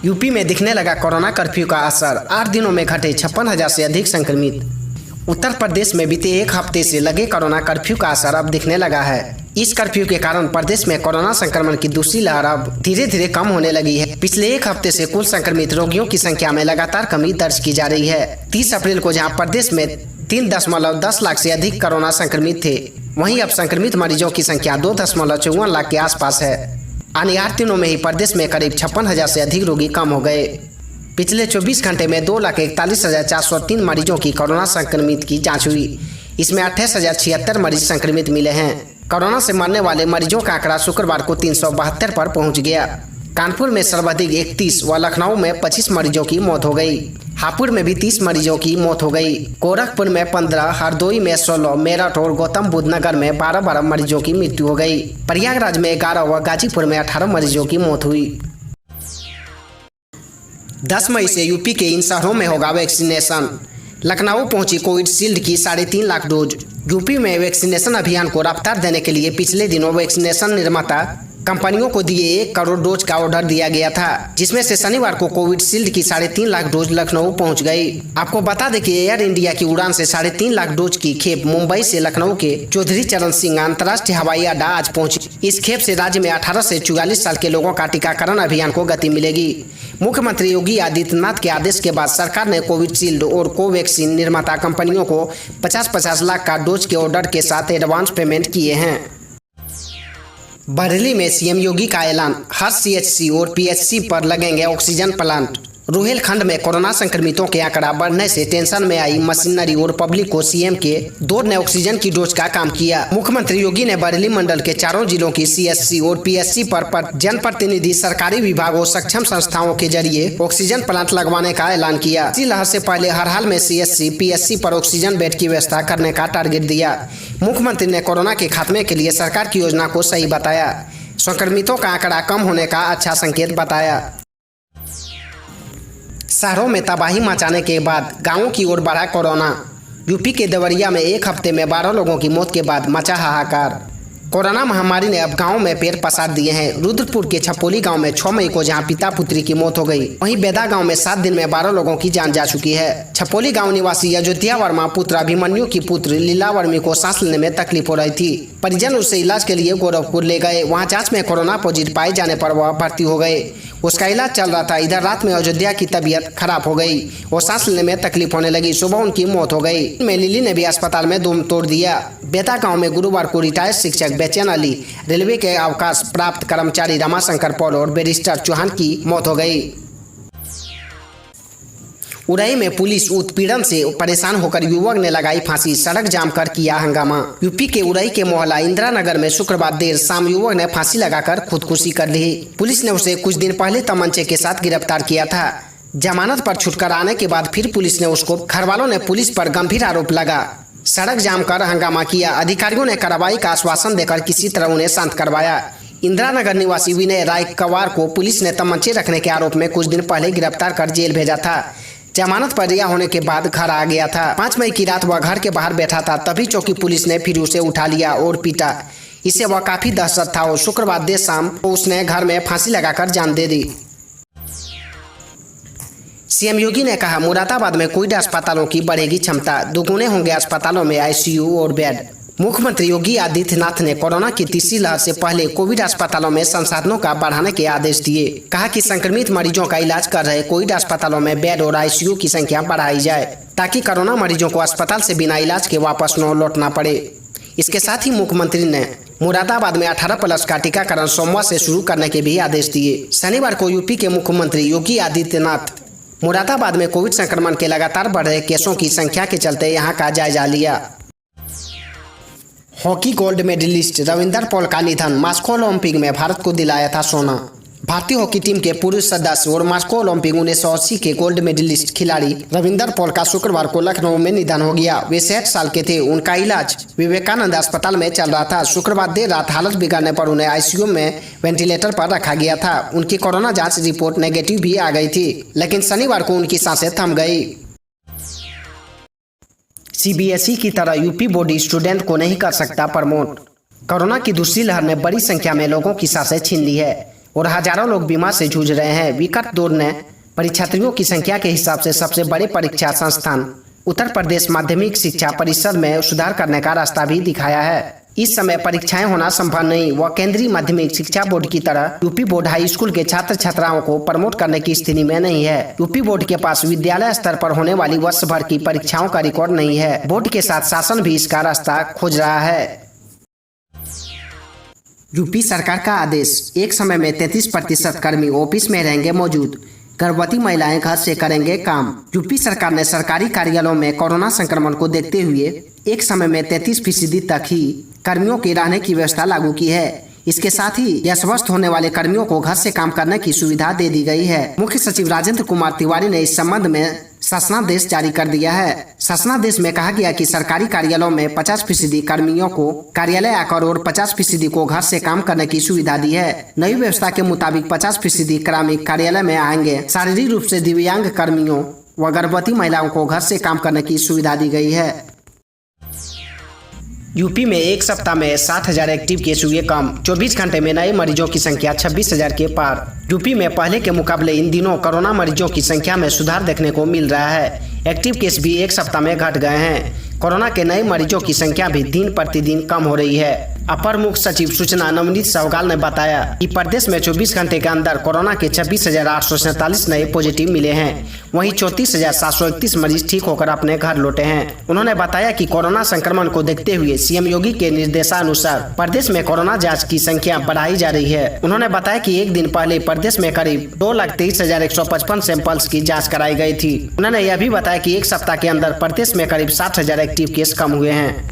UP में दिखने लगा कोरोना कर्फ्यू का असर। 8 दिनों में घटे 56,000 से अधिक संक्रमित। उत्तर प्रदेश में बीते एक हफ्ते से लगे कोरोना कर्फ्यू का असर अब दिखने लगा है। इस कर्फ्यू के कारण प्रदेश में कोरोना संक्रमण की दूसरी लहर अब धीरे धीरे कम होने लगी है। पिछले एक हफ्ते से कुल संक्रमित रोगियों की संख्या में लगातार कमी दर्ज की जा रही है। 30 अप्रैल को जहां प्रदेश में 3.10 लाख से अधिक कोरोना संक्रमित थे, वहीं अब संक्रमित मरीजों की संख्या 2.54 लाख के आसपास है। आने 8 दिनों में ही प्रदेश में करीब 56,000 से अधिक रोगी कम हो गए। पिछले 24 घंटे में 2,41,403 मरीजों की कोरोना संक्रमित की जांच हुई। इसमें 28,076 मरीज संक्रमित मिले हैं। कोरोना से मरने वाले मरीजों का आंकड़ा शुक्रवार को 372 पर पहुंच गया। कानपुर में सर्वाधिक 31 व लखनऊ में 25 मरीजों की मौत हो गई। हापुड़ में भी 30 मरीजों की मौत हो गई। गोरखपुर में 15, हरदोई में 16, मेरठ और गौतम बुद्ध नगर में 12 मरीजों की मृत्यु हो गई। प्रयागराज में 11 व गाजीपुर में 18 मरीजों की मौत हुई। 10 मई से यूपी के इन शहरों में होगा वैक्सीनेशन। लखनऊ पहुंची कोविशील्ड की 3.5 लाख डोज। यूपी में वैक्सीनेशन अभियान को रफ्तार देने के लिए पिछले दिनों वैक्सीनेशन निर्माता कंपनियों को दिए 1 करोड़ डोज का ऑर्डर दिया गया था, जिसमें से शनिवार को कोविशील्ड की 3.5 लाख डोज लखनऊ पहुंच गई। आपको बता दें कि एयर इंडिया की उड़ान से 3.5 लाख डोज की खेप मुंबई से लखनऊ के चौधरी चरण सिंह अंतर्राष्ट्रीय हवाई अड्डा आज पहुंची। इस खेप से राज्य में 18 से 44 साल के लोगों का टीकाकरण अभियान को गति मिलेगी। मुख्यमंत्री योगी आदित्यनाथ के आदेश के बाद सरकार ने कोविशील्ड और कोवैक्सीन निर्माता कंपनियों को 50-50 लाख का डोज के ऑर्डर के साथ एडवांस पेमेंट किए हैं। बरेली में सीएम योगी का ऐलान, हर सीएचसी और पीएचसी पर लगेंगे ऑक्सीजन प्लांट। रोहिलखंड में कोरोना संक्रमितों के आंकड़ा बढ़ने से टेंशन में आई मशीनरी और पब्लिक को सीएम के दौर ने ऑक्सीजन की डोज का काम किया। मुख्यमंत्री योगी ने बरेली मंडल के चारों जिलों की सीएचसी और पीएचसी पर जनप्रतिनिधि, सरकारी विभाग और सक्षम संस्थाओं के जरिए ऑक्सीजन प्लांट लगवाने का ऐलान किया। इसी लहर से पहले हर हाल में सीएचसी पीएचसी पर ऑक्सीजन बेड की व्यवस्था करने का टारगेट दिया। मुख्यमंत्री ने कोरोना के खात्मे के लिए सरकार की योजना को सही बताया। संक्रमितों का आंकड़ा कम होने का अच्छा संकेत बताया। शहरों में तबाही मचाने के बाद गांवों की ओर बढ़ा कोरोना। यूपी के देवरिया में एक हफ्ते में 12 लोगों की मौत के बाद मचा हाहाकार। कोरोना महामारी ने अब गांव में पैर पसार दिए हैं। रुद्रपुर के छपोली गांव में 6 मई को जहां पिता पुत्री की मौत हो गई, वहीं बेदा गांव में 7 दिन में 12 लोगों की जान जा चुकी है। छपोली गांव निवासी अयोध्या वर्मा पुत्र अभिमन्यु की पुत्र लीला वर्मी को सांस लेने में तकलीफ हो रही थी। परिजन उसे इलाज के लिए गोरखपुर ले गए। वहाँ जाँच में कोरोना पॉजिटिव पाए जाने पर वह भर्ती हो गए। उसका इलाज चल रहा था। इधर रात में अयोध्या की तबीयत खराब हो गई और सांस लेने में तकलीफ होने लगी। सुबह उनकी मौत हो गई। में लिली ने भी अस्पताल में दम तोड़ दिया। बेता गांव में गुरुवार को रिटायर्ड शिक्षक बेचैन अली, रेलवे के अवकाश प्राप्त कर्मचारी रमाशंकर पॉल और बैरिस्टर चौहान की मौत हो गई। उड़ई में पुलिस उत्पीड़न से परेशान होकर युवक ने लगाई फांसी, सड़क जाम कर किया हंगामा। यूपी के उड़ई के मोहल्ला इंदिरा नगर में शुक्रवार देर शाम युवक ने फांसी लगाकर खुदकुशी कर ली। पुलिस ने उसे कुछ दिन पहले तमंचे के साथ गिरफ्तार किया था। जमानत पर छुटकारा आने के बाद फिर पुलिस ने उसको, घर वालों ने पुलिस पर गंभीर आरोप लगा सड़क जाम कर हंगामा किया। अधिकारियों ने कार्रवाई का आश्वासन देकर किसी तरह उन्हें शांत करवाया। इंदिरा नगर निवासी विनय राय कवार को पुलिस ने तमंचे रखने के आरोप में कुछ दिन पहले गिरफ्तार कर जेल भेजा था। जमानत पर रिहा होने के बाद घर आ गया था। 5 मई की रात वह घर के बाहर बैठा था, तभी चौकी पुलिस ने फिर उसे उठा लिया और पीटा। इससे वह काफी दहशत था और शुक्रवार देर शाम उसने घर में फांसी लगाकर जान दे दी। सीएम योगी ने कहा, मुरादाबाद में कोविड अस्पतालों की बढ़ेगी क्षमता, दोगुने होंगे अस्पतालों में आईसीयू और बेड। मुख्यमंत्री योगी आदित्यनाथ ने कोरोना की तीसरी लहर से पहले कोविड अस्पतालों में संसाधनों का बढ़ाने के आदेश दिए। कहा कि संक्रमित मरीजों का इलाज कर रहे कोविड अस्पतालों में बेड और आईसीयू की संख्या बढ़ाई जाए, ताकि कोरोना मरीजों को अस्पताल से बिना इलाज के वापस न लौटना पड़े। इसके साथ ही मुख्यमंत्री ने मुरादाबाद में 18+ का टीकाकरण सोमवार से शुरू करने के भी आदेश दिए। शनिवार को यूपी के मुख्यमंत्री योगी आदित्यनाथ मुरादाबाद में कोविड संक्रमण के लगातार बढ़ रहे केसों की संख्या के चलते यहाँ का जायजा लिया। Hockey gold medalist Ravinder Pal का निधन, मास्को ओलंपिक में भारत को दिलाया था सोना। भारतीय हॉकी टीम के पूर्व सदस्य और मास्को ओलंपिक 1980 के गोल्ड मेडलिस्ट खिलाड़ी रविंदर पॉल का शुक्रवार को लखनऊ में निधन हो गया। वे 60 साल के थे। उनका इलाज विवेकानंद अस्पताल में चल रहा था। शुक्रवार देर रात हालत बिगड़ने पर उन्हें आईसीयू में वेंटिलेटर पर रखा गया था। उनकी कोरोना जांच रिपोर्ट नेगेटिव भी आ गई थी, लेकिन शनिवार को उनकी सांसें थम गई। सीबीएसई की तरह यूपी बोर्ड स्टूडेंट को नहीं कर सकता प्रमोट। कोरोना की दूसरी लहर ने बड़ी संख्या में लोगों की सांसें छीन ली है। और हजारों लोग बीमार से जूझ रहे हैं। विकट दौर ने परीक्षार्थियों की संख्या के हिसाब से सबसे बड़े परीक्षा संस्थान उत्तर प्रदेश माध्यमिक शिक्षा परिषद में सुधार करने का रास्ता भी दिखाया है। इस समय परीक्षाएं होना संभव नहीं। वह केंद्रीय माध्यमिक शिक्षा बोर्ड की तरह यूपी बोर्ड हाई स्कूल के छात्र छात्राओं को प्रमोट करने की स्थिति में नहीं है। यूपी बोर्ड के पास विद्यालय स्तर पर होने वाली वर्ष भर की परीक्षाओं का रिकॉर्ड नहीं है। बोर्ड के साथ शासन भी इसका रास्ता खोज रहा है। यूपी सरकार का आदेश, एक समय में 33% कर्मी ऑफिस में रहेंगे मौजूद। गर्भवती महिलाएं घर से करेंगे काम। यूपी सरकार ने सरकारी कार्यालयों में कोरोना संक्रमण को देखते हुए एक समय में 33% तक ही कर्मियों के रहने की व्यवस्था लागू की है। इसके साथ ही स्वस्थ होने वाले कर्मियों को घर से काम करने की सुविधा दे दी गई है। मुख्य सचिव राजेंद्र कुमार तिवारी ने इस संबंध में शासनादेश जारी कर दिया है। शासनादेश में कहा गया कि सरकारी कार्यालयों में 50% कर्मियों को कार्यालय आकर और 50% को घर से काम करने की सुविधा दी है। नई व्यवस्था के मुताबिक 50% कार्मिक कार्यालय में आएंगे। शारीरिक रूप से दिव्यांग कर्मियों व गर्भवती महिलाओं को घर से काम करने की सुविधा दी गई है। यूपी में एक सप्ताह में 60,000 एक्टिव केस हुए कम। 24 घंटे में नए मरीजों की संख्या 26,000 के पार। यूपी में पहले के मुकाबले इन दिनों कोरोना मरीजों की संख्या में सुधार देखने को मिल रहा है। एक्टिव केस भी एक सप्ताह में घट गए हैं। कोरोना के नए मरीजों की संख्या भी दिन प्रतिदिन कम हो रही है। अपर मुख्य सचिव सूचना नवनीत सहगल ने बताया कि प्रदेश में 24 घंटे के अंदर कोरोना के 26,847 नए पॉजिटिव मिले हैं। वहीं 34,731 मरीज ठीक होकर अपने घर लौटे हैं। उन्होंने बताया कि कोरोना संक्रमण को देखते हुए सीएम योगी के निर्देशानुसार प्रदेश में कोरोना जांच की संख्या बढ़ाई जा रही है। उन्होंने बताया कि एक दिन पहले प्रदेश में करीब 2,23,155 सैंपल्स की जाँच कराई गई थी। उन्होंने यह भी बताया कि एक सप्ताह के अंदर प्रदेश में करीब 60,000 एक्टिव केस कम हुए हैं।